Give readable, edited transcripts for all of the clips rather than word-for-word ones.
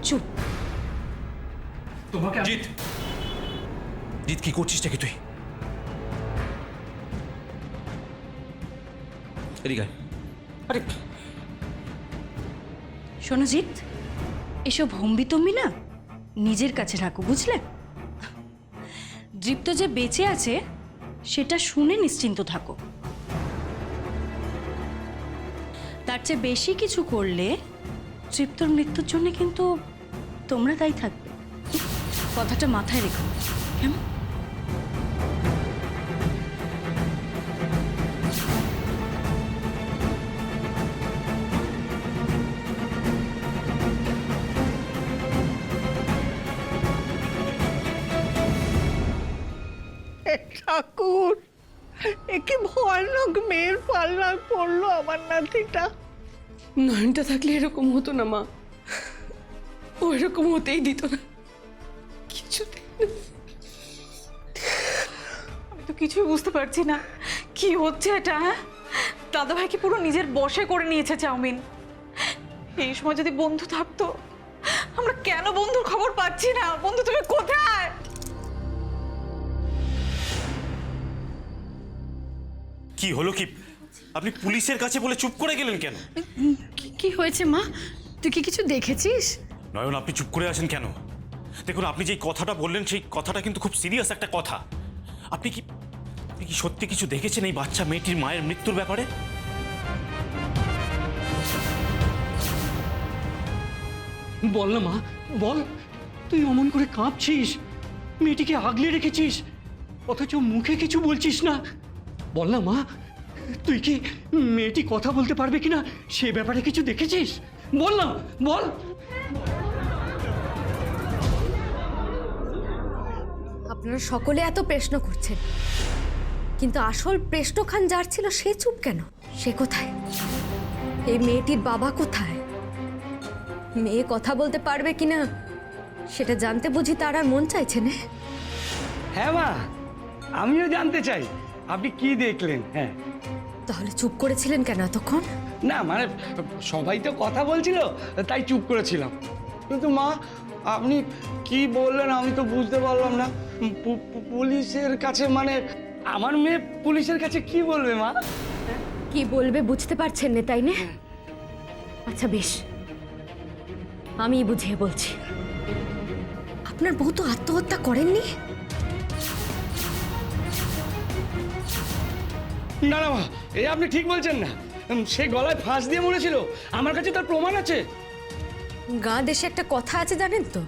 চুপ। তোমাকে জিৎ, জিৎ কি করছিস নাকি তুই? এদিকে আয়। আরে শোনো জিৎ, এসব হম্বিতম্বি না নিজের কাছে রাখো, বুঝলে? দৃপ্ত যে বেঁচে আছে সেটা শুনে নিশ্চিন্ত থাকো। তার চেয়ে বেশি কিছু করলে দৃপ্তর মৃত্যুর জন্য কিন্তু তোমরা দায়ী থাকবে। কথাটা মাথায় রেখো, কেমন? ঠাকুর, একে ভয়ানক মেয়ের পাল্লায় পড়লো আমার নাতিটা। নয়নটা থাকলে এরকম হতো না মা, ও এরকম হতেই দিত না কিছুতেই না। আমি তো কিছুই বুঝতে পারছি না কি হচ্ছে এটা। হ্যাঁ, দাদা ভাইকে পুরো নিজের বশে করে নিয়েছে চাউমিন। এই সময় যদি বন্ধু থাকতো, আমরা কেন বন্ধুর খবর পাচ্ছি না? বন্ধু তুমি কোথায়? কি হলো কি? আপনি পুলিশের কাছে বলে চুপ করে গেলেন কেন? কি হয়েছে মা? তুই কি কিছু দেখেছিস? নয়ন, আপনি চুপ করে আছেন কেন? দেখুন, আপনি যেই কথাটা বললেন সেই কথাটা কিন্তু খুব সিরিয়াস একটা কথা। আপনি কি সত্যি কিছু দেখেছেন এই বাচ্চা মেয়েটির মায়ের মৃত্যুর ব্যাপারে? বল না মা, বল। তুই অমন করে কাঁপছিস, মেয়েটিকে আগলে রেখেছিস, অথচ মুখে কিছু বলছিস না। বল না মা, তুই কি মেয়েটি কথা বলতে পারবে কিনা সে ব্যাপারে কিছু দেখেছিস? বল না, বল। আপনারা সকলে এত প্রশ্ন করছেন, কিন্তু আসল প্রশ্নখান যার ছিল সে চুপ কেন? সে কোথায়? এই মেয়েটির বাবা কোথায়? মেয়ে কথা বলতে পারবে কিনা সেটা জানতে বুঝি তার আর মন চাইছে না। হ্যাঁ মা, আমিও জানতে চাই আপনি কি দেখলেন। হ্যাঁ, তাহলে চুপ করেছিলেন কেন এতক্ষণ? না মানে সবাই তো কথা বলছিল তাই চুপ করেছিলাম। কিন্তু মা, আপনি কি বললেন আমি তো বুঝতে পারলাম না। পুলিশের কাছে মানে আমার মেয়ে পুলিশের কাছে কি বলবে মা? কি বলবে বুঝতে পারছেন না তাই না? আচ্ছা বেশ, আমি বুঝিয়ে বলছি। আপনার বউ তো আত্মহত্যা করেননি? না না মা, এই আপনি ঠিক বলছেন না। সে গলায় ফাঁস দিয়ে মরেছিল, আমার কাছে তার প্রমাণ আছে। গাঁ দেশে একটা কথা আছে জানেন তো,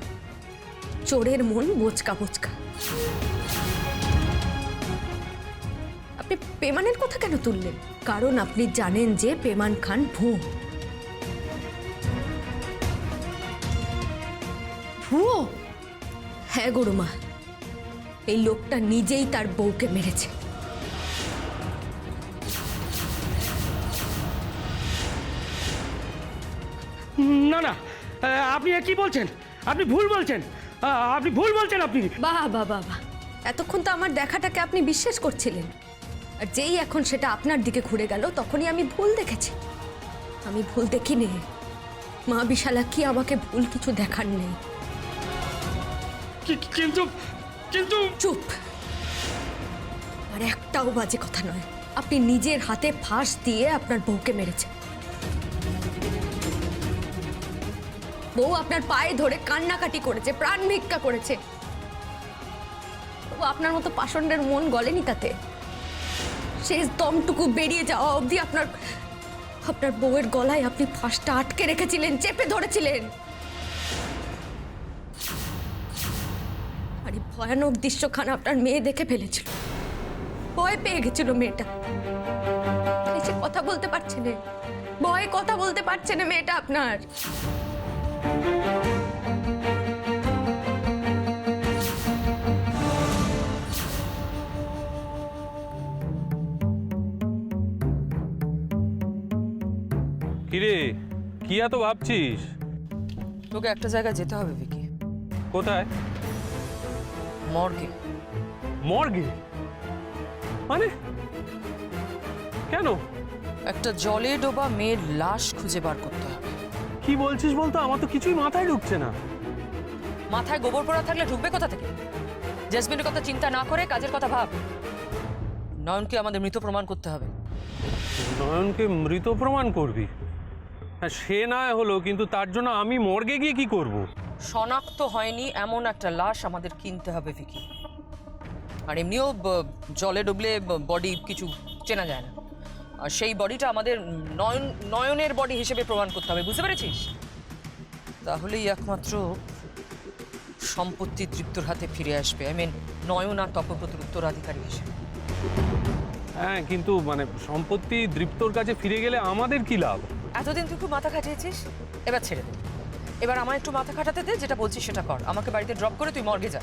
চোরের মন বোচকা বোচকা। আপনি পেমানের কথা কেন তুললেন? কারণ আপনি জানেন যে পেমান খান ভুয়ো। ভুয়ো? হ্যাঁ গরুমা, এই লোকটা নিজেই তার বউকে মেরেছে। না না, আপনি কি বলছেন? আপনি ভুল বলছেন, আপনি ভুল বলছেন আপনি। বাহ বাহ বাহ বাহ, এতক্ষণ তো আমার দেখাটাকে আপনি বিশ্বাস করছিলেন, আর যেই এখন সেটা আপনার দিকে ঘুরে গেল তখনই আমি ভুল দেখেছি। আমি ভুল দেখিনি। মা বিশালা কি আমাকে ভুল কিছু দেখার নেই। কিন্তু কিন্তু চুপ! আর একটাও বাজে কথা নয়। আপনি নিজের হাতে ফাঁস দিয়ে আপনার বউকে মেরেছেন। বউ আপনার পায়ে ধরে কান্নাকাটি করেছে, প্রাণ ভিক্ষা করেছে। ও আপনার মতো পাষণ্ডের মন গলেনি তাতে। শেষ দমটুকু বেরিয়ে যাওয়া অবধি আপনার বউয়ের গলায় আপনি ফাঁসটা আটকে রেখেছিলেন, চেপে ধরেছিলেন। আর এই ভয়ানক দৃশ্যখানা আপনার মেয়ে দেখে ফেলেছিল, ভয় পেয়ে গেছিল মেয়েটা। এসে কথা বলতে পারছে না, ভয়ে কথা বলতে পারছে না মেয়েটা আপনার। কিরে, কি এত ভাবছিস? তোকে একটা জায়গায় যেতে হবে ভিকি। কোথায়? মর্গে। মর্গে? মানে কেন? একটা জলে ডোবা মেয়ের লাশ খুঁজে বার করতে হবে। কি বলছিস বলতো? আমার তো কিছুই মাথায় ঢুকছে না। মাথায় গোবর পোড়া থাকলে ঢুকবে কোথা থেকে? জেসমিনের কথা চিন্তা না করে কাজের কথা ভাব। নয়নকে আমাদের মৃত প্রমাণ করতে হবে। নয়নকে মৃত প্রমাণ করবি? হ্যাঁ, সে না হলো, কিন্তু তার জন্য আমি মর্গে গিয়ে কি করব? শনাক্ত হয়নি এমন একটা লাশ আমাদের কিনতে হবে ভিকি। আর এমনিও জলে ডুবলে বডি কিছু চেনা যায় না। আর সেই বডিটা আমাদের নয়নের বডি হিসেবে প্রমাণ করতে হবে, বুঝতে পেরেছিস? তাহলেই একমাত্র সম্পত্তি তৃপ্তর হাতে ফিরে আসবে। আই মিন নয়ন আর তপব্রতর উত্তরাধিকারী হিসেবে। হ্যাঁ, কিন্তু মানে সম্পত্তি দৃপ্তর কাছে ফিরে গেলে আমাদের কি লাভ? এতদিন তুই খুব মাথা খাটিয়েছিস, এবার ছেড়ে দে। এবার আমার একটু মাথা খাটাতে দে, যেটা বলছিস সেটা কর। আমাকে বাড়িতে ড্রপ করে তুই মর্গে যা।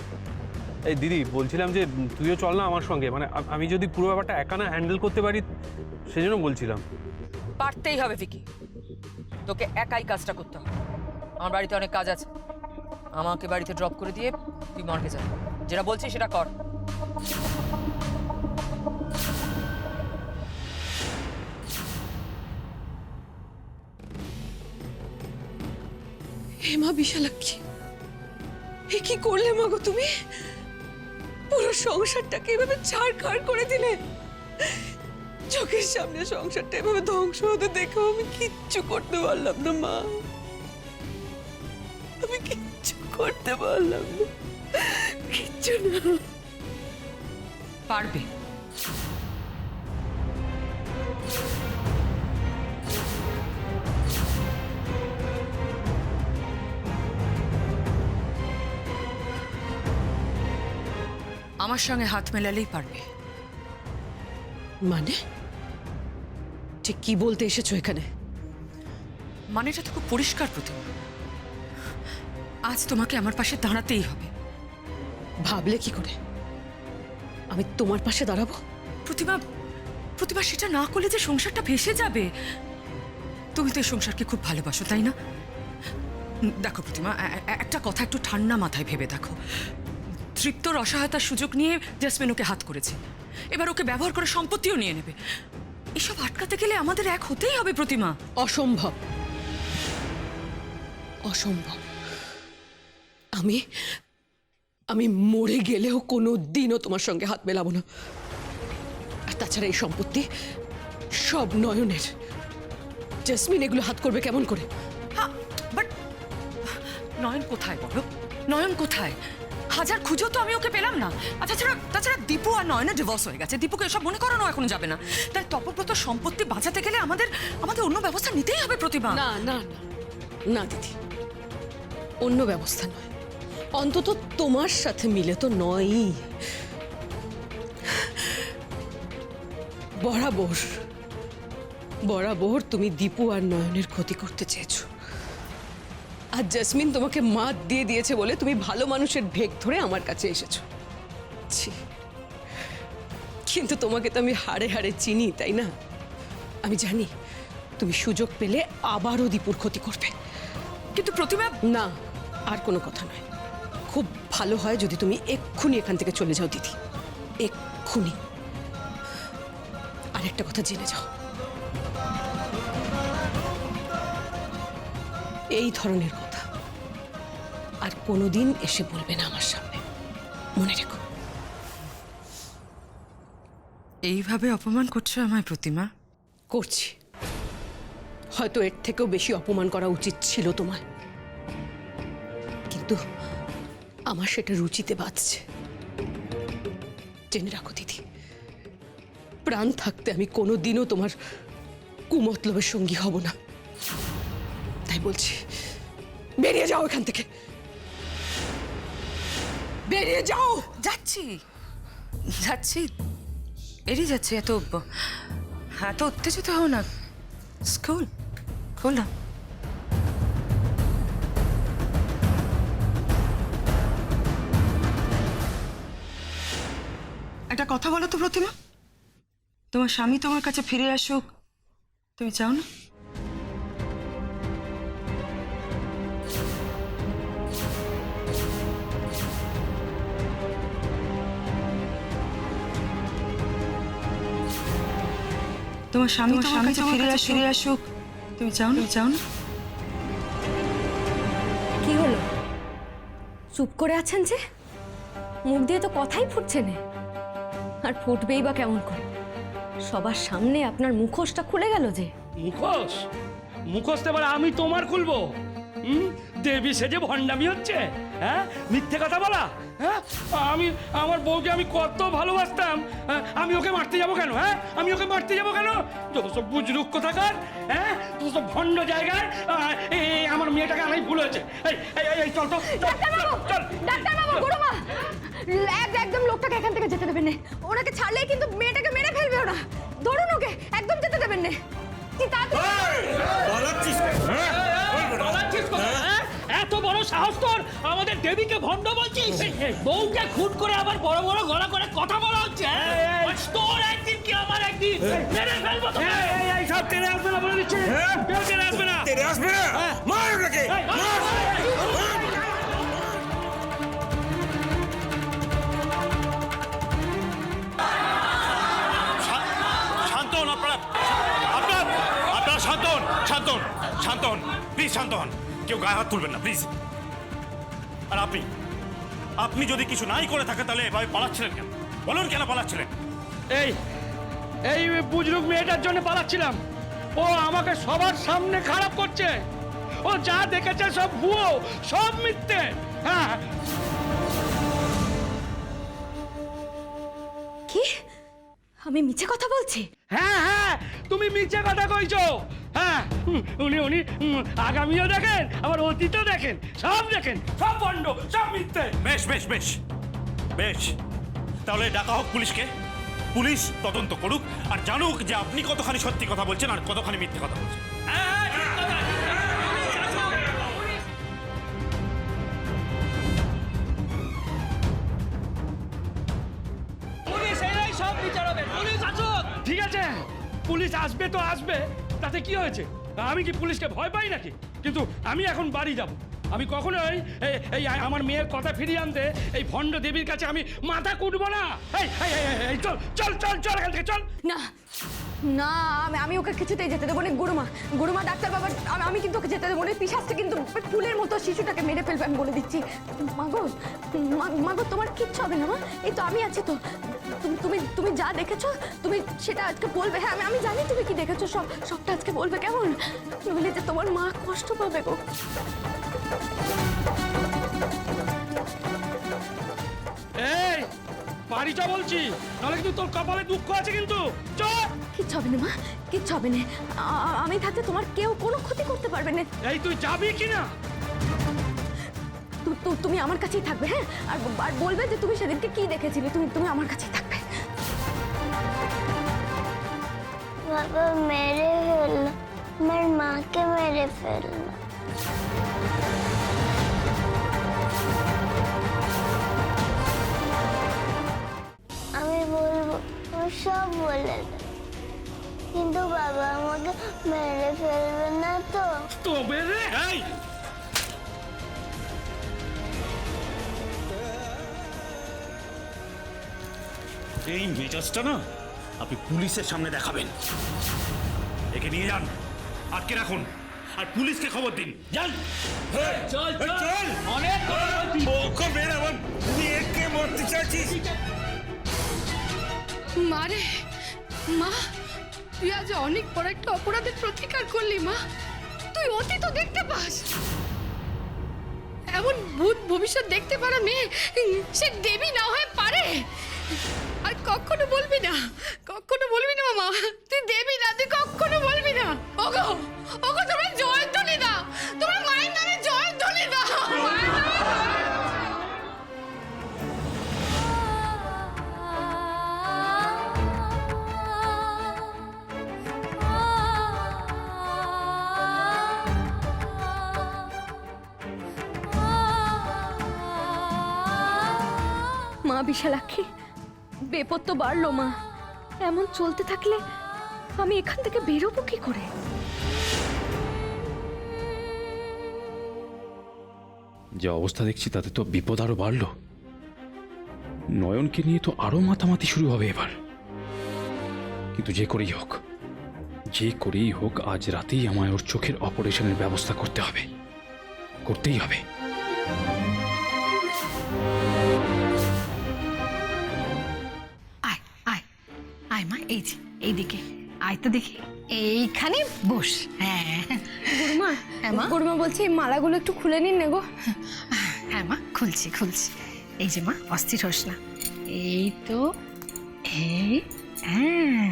এই দিদি, বলছিলাম যে তুইও চল না আমার সঙ্গে। মানে আমি যদি পুরো ব্যাপারটা একা না হ্যান্ডেল করতে পারি, সেজন্য বলছিলাম। পারতেই হবে ভিকি, তোকে একাই কাজটা করতে হবে। আমার বাড়িতে অনেক কাজ আছে, আমাকে বাড়িতে ড্রপ করে দিয়ে তুই মর্গে যা। যেটা বলছিস সেটা কর। হে মা বিশালাক্ষী, এ কি করলে মা গো তুমি? পুরো সংসারটাকে এভাবে ছাড়খাড় করে দিলে। চোখের সামনে সংসারটা এভাবে ধ্বংস হতে দেখো আমি কিচ্ছু করতে পারলাম না মা। আমি কিচ্ছু করতে পারলাম না, কিচ্ছু না। পারবে। আমার সঙ্গে হাত মেলালেই পারবে। মানে ঠিক কি বলতে এসেছো এখানে? মানেটা তো খুব পরিষ্কার প্রতিমা। আজ তোমাকে আমার পাশে দাঁড়াতেই হবে। ভাবলে কি করে আমি তোমার পাশে দাঁড়াবো? প্রতিমা, প্রতিমা সেটা না করলে যে সংসারটা ভেসে যাবে। তুমি তো এই সংসারকে খুব ভালোবাসো, তাই না? দেখো প্রতিমা, একটা কথা একটু ঠান্ডা মাথায় ভেবে দেখো। তৃপ্তর অসহায়তার সুযোগ নিয়ে জেসমিন ওকে হাত করেছে, এবার ওকে ব্যবহার করে সম্পত্তিও নিয়ে নেবে। এসব আটকাতে গেলে আমাদের এক হতেই হবে প্রতিমা। অসম্ভব, অসম্ভব। আমি আমি মরে গেলেও কোনো দিনও তোমার সঙ্গে হাত মেলাবো না। আর তাছাড়া এই সম্পত্তি সব নয়নের। জেসমিন এগুলো হাত করবে কেমন করে? বাট নয়ন কোথায় বলো? নয়ন কোথায়? হাজার খুঁজেও তো আমি ওকে পেলাম না। আর তাছাড়া দীপু আর নয়নের ডিভোর্স হয়ে গেছে। দীপুকে এসব মনে করানো এখন যাবে না। তাই তপব্রত সম্পত্তি বাঁচাতে গেলে আমাদের অন্য ব্যবস্থা নিতেই হবে প্রতিমা। না না না না দিদি, অন্য ব্যবস্থা নয়। অন্তত তোমার সাথে মিলে তো নয়ই। বরাবর বরাবর তুমি দীপু আর নয়নের ক্ষতি করতে চেয়েছো। আর জেসমিন তোমাকে মাত দিয়ে দিয়েছে বলে তুমি ভালো মানুষের ঢেক ধরে আমার কাছে এসেছো। ছি, কিন্তু তোমাকে তো আমি হাড়ে হাড়ে চিনি, তাই না? আমি জানি তুমি সুযোগ পেলে আবারও দীপুর ক্ষতি করবে। কিন্তু প্রতিমা, না, আর কোনো কথা নয়। খুব ভালো হয় যদি তুমি এক্ষুনি এখান থেকে চলে যাও দিদি, এক্ষুনি। আর একটা কথা জেনে যাও, এই ধরনের কথা আর কোনোদিন এসে বলবে না আমার সামনে, মনে রেখো। এইভাবে অপমান করছো আমায় প্রতিমা? করছি, হয়তো এর থেকেও বেশি অপমান করা উচিত ছিল তোমার, কিন্তু আমার সেটা রুচিতে বাজছে। জেনে রাখো দিদি, প্রাণ থাকতে আমি কোনোদিনও তোমার কুমতলবের সঙ্গী হব না। তাই বলছি, বেরিয়ে যাও এখান থেকে, বেরিয়ে যাও। যাচ্ছি যাচ্ছি, বেরিয়ে যাচ্ছি। এত উত্তেজিত হও না। স্কুল খোলা। একটা কথা বলো তো প্রতিমা, তোমার স্বামী তোমার কাছে ফিরে আসুক তুমি চাও না? তোমার স্বামী তোমার কাছে ফিরে আসুক তুমি চাও না? চুপ করে আছেন যে? মুখ দিয়ে তো কথাই ফুটছে না। আর ফুটবেই বা কেমন করে? সবার সামনে আপনার মুখোশটা খুলে গেল যে। মুখোশ? মুখোশ তো এবার আমি তোমার খুলবো? দেবী সেজে ভণ্ডামি হচ্ছে? হ্যাঁ, মিথ্যে কথা বলা? হ্যাঁ, আমি আমার বউকে আমি কত ভালোবাসতাম, আমি ওকে মারতে যাবো কেন? হ্যাঁ, আমি ওকে মারতে যাবো কেন? যত সব বুজরুক কোথাকার, হ্যাঁ, যত সব ভণ্ড জায়গায় আমার মেয়েটাকে আনাই ভুল হয়েছে। এই চল তো, চল। ডাক্তারবাবু, গুরুমা, একদম লোকটাকে এখান থেকে যেতে দেবেন না। ওনাকে ছাড়লেই কিন্তু মেয়েটাকে মেরে ফেলবে ওরা। ধরুন ওকে, একদম যেতে দেবেন না। এত বড় সাহস তোর, আমাদের দেবীকে ভণ্ড বলছিস? বউকে খুন করে আবার বড় বড় গলা করে কথা বলা হচ্ছে? তোর একদিন কি আমার একদিন, মেরে ফেলবো তোকে। এই সব টেনে আসবে না বলে দিচ্ছি, কেউ টেনে আসবে না। তেরে আসবে না, মার ওটাকে। শান্ত হন আপনারা, আপনারা শান্ত হন, শান্ত হন, শান্ত হন, প্লিজ শান্ত হন। কেউ গায়ে হাত তুলবেন না প্লিজ। আর আপনি যদি কিছু নাই করে থাকেন তাহলে এভাবে পালাচ্ছিলেন কেন? বলুন কেন পালাচ্ছিলেন? এই বুজরুক মেয়েটার জন্য পালাচ্ছিলাম। ও আমাকে সবার সামনে খারাপ করছে। ও যা দেখেছে সব ভুয়ো, সব মিথ্যে। হ্যাঁ, কি? আমি মিছে কথা বলছি? হ্যাঁ, তুমি মিথ্যে কথা কইছো। হ্যাঁ, উনি আগামীও দেখেন, আবার অতীতও দেখেন, সব দেখেন, সব ভণ্ড, সব মিথ্যে। বেশ বেশ বেশ বেশ, তাহলে ডাকা হোক পুলিশকে। পুলিশ তদন্ত করুক আর জানুক যে আপনি কতখানি সত্যি কথা বলছেন আর কতখানি মিথ্যে কথা বলছেন। ঠিক আছে, পুলিশ আসবে তো আসবে, তাতে কি হয়েছে? আমি কি পুলিশকে ভয় পাই নাকি? কিন্তু আমি এখন বাড়ি যাব। আমি কখনোই এই আমার মেয়ের কথা ফিরিয়ে আনতে এই ভণ্ড দেবীর কাছে আমি মাথা কুটবো না। এই চল চল চল চল এখান থেকে চল। না না, আমি ওকে কিছুতেই যেতে দেবো না। গুরুমা, ডাক্তার বাবা, আমি কিন্তু ওকে যেতে দেবো না। পিশাচটা কিন্তু ফুলের মতো শিশুটাকে মেরে ফেলবে, আমি বলে দিচ্ছি। মাগো, তোমার কিচ্ছু হবে না মা, এই তো আমি আছি তো। তুমি যা দেখেছো তুমি সেটা আজকে বলবে। হ্যাঁ, আমি জানি তুমি কি দেখেছো, সবটা আজকে বলবে, কেমন? নইলে যে তোমার মা কষ্ট পাবে গো। এই বাড়ি চল বলছি, নাহলে কিন্তু তোর কপালে দুঃখ আছে কিন্তু। চল। কিচ্ছু হবে না মা, কিচ্ছু হবে না। আমি থাকতে তোমার কেউ কোনো ক্ষতি করতে পারবে না। এই তুই যাবি কি না? তুমি আমার কাছেই থাকবে। হ্যাঁ, আর বলবে যে তুমি সেদিনকে কি দেখেছিলে। তুমি আমার কাছেই থাকবে। বাবা মেরে ফেললো, আমার মাকে মেরে ফেললো। আমি বলবো, আমি সব বলে দেব, কিন্তু বাবা আমাকে মেরে ফেলবে না তো? তবে রে, এই মেজাজটা না আপনি পুলিশের সামনে দেখাবেন। একে নিয়ে যান, আটকে রাখুন, আর পুলিশকে খবর দিন। যান। চল চল, অনেক ওকে বের আমার মেয়েকে মারতে চাইছিস? মারে মা, তুই আজ অনেক বড় একটা অপরাধের প্রতিকার করলি মা। তুই অতীত দেখতে পাস? এমন ভূত ভবিষ্যৎ দেখতে পারা মেয়ে সে দেবী না হয়ে পারে? আর কখনো বলবি না, কখনো বলবি না মামা, তুই দেবী না, তুই কখনো বলবি না। ওগো ওগো, তোমরা জয়ধ্বনি দাও, তোমরা মায়ের নামে জয়ধ্বনি দাও। মা বিশালাক্ষী, বিপদ তো বাড়লো মা। এমন চলতে থাকলে আমি এখান থেকে বেরোবো কি করে? যে অবস্থা দেখছি তাতে তো বিপদ আরো বাড়লো। নয়নকে নিয়ে তো আরো মাতামাতি শুরু হবে এবার। কিন্তু যে করেই হোক আজ রাতেই আমায় ওর চোখের অপারেশনের ব্যবস্থা করতে হবে, করতেই হবে। আয় আয় আয় মা, এই যে এইদিকে আয় তো দেখি, এইখানে বস। হ্যাঁ গুরুমা, হ্যাঁ মা, গুরুমা বলছি এই মালাগুলো একটু খুলে নিন না গো। হ্যাঁ মা, খুলছি খুলছি। এই যে মা, অস্থির হোস না। এই তো, এই, হ্যাঁ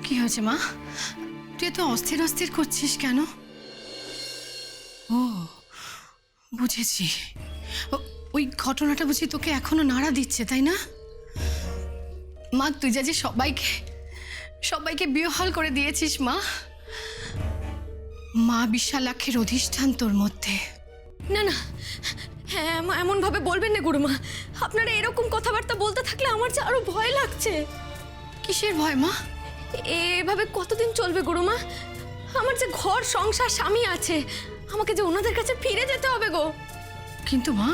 কি হয়েছে মা? তুই এত অস্থির অস্থির করছিস কেন? ও বুঝেছি, ওই ঘটনাটা বুঝি তোকে এখনো নাড়া দিচ্ছে, তাই না? মা, তুই যা যে সবাইকে বিহ্বল করে দিয়েছিস মা। মা বিশালাক্ষের অধিষ্ঠান তোর মধ্যে। না না, হ্যাঁ মা, এমন ভাবে বলবেন না গুরুমা। আপনারা এরকম কথাবার্তা বলতে থাকলে আমার যে আরো ভয় লাগছে। কিসের ভয় মা? এভাবে কতদিন চলবে গুরুমা? আমার যে ঘর সংসার স্বামী আছে, আমাকে যে ওনাদের কাছে ফিরে যেতে হবে গো। কিন্তু মা,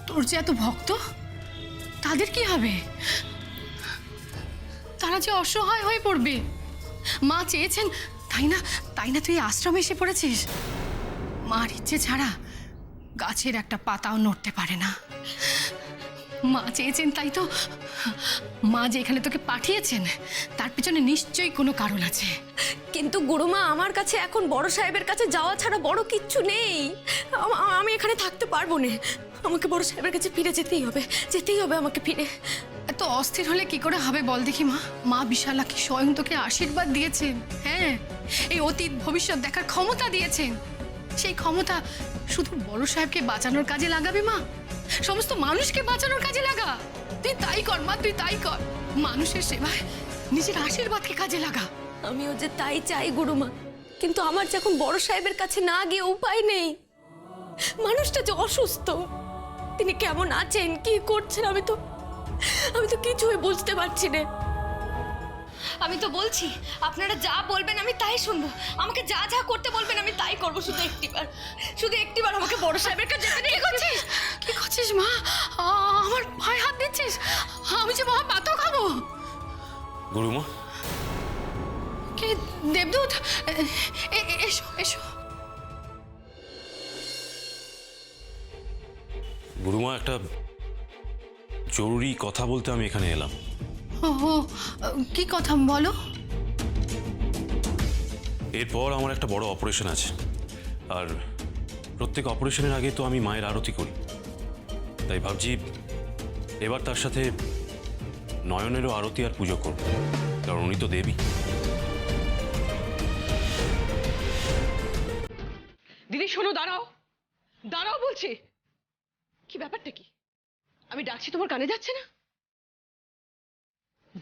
তোর যে এত ভক্ত, তাদের কি হবে? তারা যে অসহায় হয়ে পড়বে। মা চেয়েছেন, তাই না তুই আশ্রমে এসে পড়েছিস। মার ইচ্ছে ছাড়া গাছের একটা পাতাও নড়তে পারে না। মা চেয়েছেন তাই তো। মা যে এখানে তোকে পাঠিয়েছেন, তার পিছনে নিশ্চয়ই কোনো কারণ আছে। কিন্তু গুরুমা, আমার কাছে এখন বড় সাহেবের কাছে যাওয়া ছাড়া বড় কিচ্ছু নেই। আমি এখানে থাকতে পারবো না। আমাকে বড় সাহেবের কাছে ফিরে যেতেই হবে আমাকে ফিরে। এত অস্থির হলে কি করে হবে বল দেখি মা? মা বিশালাক্ষী স্বয়ং তোকে আশীর্বাদ দিয়েছেন। হ্যাঁ, এই অতীত ভবিষ্যৎ দেখার ক্ষমতা দিয়েছেন। সেই ক্ষমতা শুধু বড় সাহেবকে বাঁচানোর কাজে লাগাবে মা? সমস্ত মানুষকে বাঁচানোর কাজে লাগা। তুই তাই কর মা, তুই তাই কর। মানুষের সেবায় নিজের আশীর্বাদকে কাজে লাগা। আমিও যে তাই চাই গুরুমা, কিন্তু আমার যে এখন বড় সাহেবের কাছে না গিয়ে উপায় নেই। মানুষটা যে অসুস্থ, তিনি কেমন আছেন, কি করছেন, আমি তো কিছুই বুঝতে পারছি না। আমি তো বলছি, আপনারা যা বলবেন আমি তাই শুনবো। আমাকে যা যা করতে বলবেন আমি তাই করবো। শুধু একটিবার আমাকে বড় সাহেবের কাছে যেতে দিন। কি করছিস মা? আমার ভাই হাত দিচ্ছিস? আমি যে মহা পাতো খাবো। গুরুমা, কি দেবদূত? এসো এসো। গুরুমা, একটা জরুরি কথা বলতে আমি এখানে এলাম। ও, কি কথা বলো? এরপর আমার একটা বড় অপারেশন আছে, আর প্রত্যেক অপারেশনের আগে তো আমি মায়ের আরতি করি। তাই ভাবছি এবার তার সাথে নয়নেরও আরতি আর পুজো করব, কারণ উনি তো দেবী। দিদি শোনো, দাঁড়াও দাঁড়াও বলছি। কি ব্যাপারটা কি? আমি ডাকছি, তোমার কানে যাচ্ছে না?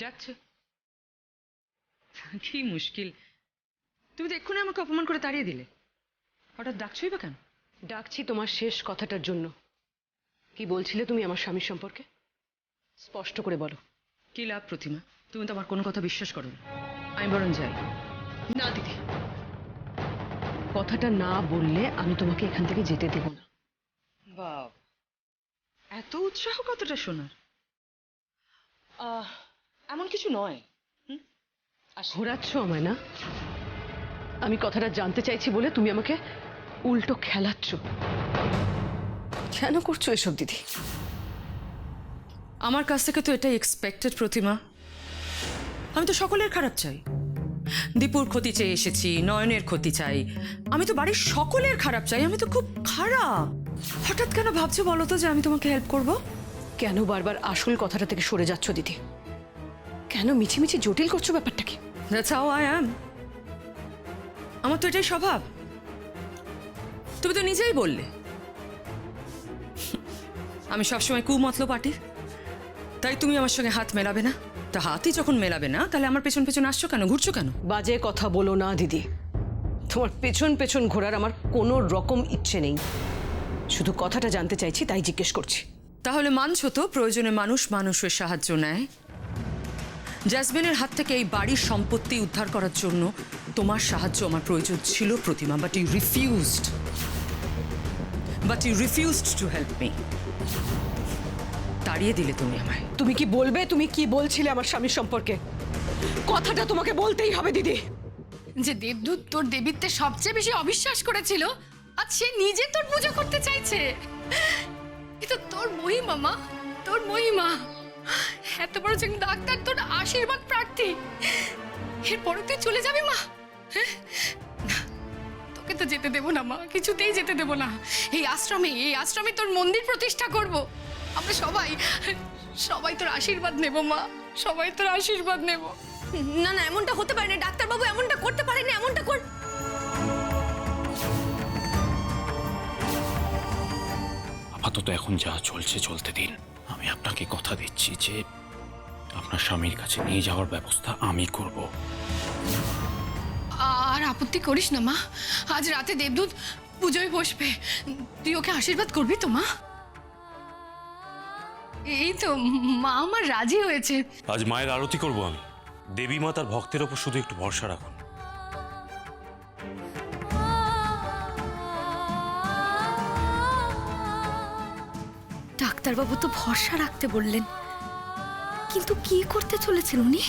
ডাকছে? কি মুশকিল, তুমি তো এক্ষুনি আমাকে অপমান করে তাড়িয়ে দিলে, হঠাৎ ডাকছোই বা কেন? ডাকছি তোমার শেষ কথাটার জন্য। কি বলছিলে তুমি আমার স্বামীর সম্পর্কে? স্পষ্ট করে বলো। কি লাভ প্রতিমা, তুমি তো আমার কোনো কথা বিশ্বাস করো না। আমি বরং যাই। না দিদি, কথাটা না বললে আমি তোমাকে এখান থেকে যেতে দেব না। বাহ, এত উৎসাহ কতটা শোনার? এমন কিছু নয়। ঘোরাচ্ছ আমায় না? আমি কথাটা জানতে চাইছি বলে তুমি আমাকে উল্টো খেলাচ্ছ। কেন করছো এসব দিদি? আমার কাছ থেকে তো এটাই এক্সপেক্টেড প্রতিমা। আমি তো সকলের খারাপ চাই। দীপুর ক্ষতি চেয়ে এসেছি, নয়নের ক্ষতি চাই, আমি তো বাড়ির সকলের খারাপ চাই। আমি তো খুব খারাপ। হঠাৎ কেন ভাবছো বলো তো যে আমি তোমাকে হেল্প করব? কেন বারবার আসল কথাটা থেকে সরে যাচ্ছ দিদি? কেন মিছিমিছি জটিল করছো ব্যাপারটা কি? That's how I am. আমার তো এটাই স্বভাব। তুমি তো নিজেই বললে আমি সবসময় কুমতলব পাটি। তাই তুমি আমার সঙ্গে হাত মেলাবে না? তা হাতই যখন মেলাবে না, তাহলে আমার পেছন পেছন আসছো কেন, ঘুরছো কেন? বাজে কথা বলো না দিদি। তোমার পেছন পেছন ঘোরার আমার কোনো রকম ইচ্ছে নেই। শুধু কথাটা জানতে চাইছি, তাই জিজ্ঞেস করছি। তাহলে মানছো তো প্রয়োজনে মানুষ মানুষের সাহায্য নেয়? জ্যাসমিনের হাত থেকে এই বাড়ির সম্পত্তি উদ্ধার করার জন্য তোমার সাহায্য আমার প্রয়োজন ছিল Pratima, but you refused to help me. তাড়িয়ে দিলে তুমি আমায়। তুমি কি বলবে তুমি কি বলছিলে আমার স্বামীর সম্পর্কে? কথাটা তোমাকে বলতেই হবে দিদি। যে দেবদূত তোর দেবীত্বে সবচেয়ে বেশি অবিশ্বাস করেছিল, আজ সে নিজে তোর পুজো করতে চাইছে। কিন্তু তোর মহিমা মা, তোর মহিমা। এত বড় একজন ডাক্তার তোর আশীর্বাদ প্রার্থী, এরপরে তুই চলে যাবি মা? হ্যাঁ, না, তোকে তো যেতে দেবো না মা, কিছুতেই যেতে দেবো না। এই আশ্রমে তোর মন্দির প্রতিষ্ঠা করব। আমরা সবাই তোর আশীর্বাদ নেব মা, সবাই তোর আশীর্বাদ নেব। না না, এমনটা হতে পারে না ডাক্তারবাবু, এমনটা করতে পারেনি, এমনটা কর। আপাতত এখন যা চলছে চলতে দিন। আমি আপনাকে কথা দিচ্ছি যে আপনার স্বামীর কাছে নিয়ে যাওয়ার ব্যবস্থা আমি করব। আর আপত্তি করিস না মা, আজ রাতে দেবদূত পুজোয় বসবে, তুই ওকে আশীর্বাদ করবি তো মা? এই তো মা আমার রাজি হয়েছে। আজ মায়ের আরতি করব আমি। দেবী মা তার ভক্তের ওপর শুধু একটু ভরসা রাখুন। ডাক্তারবাবু তো ভরসা রাখতে বললেন, কিন্তু কি করতে চলেছেন উনি?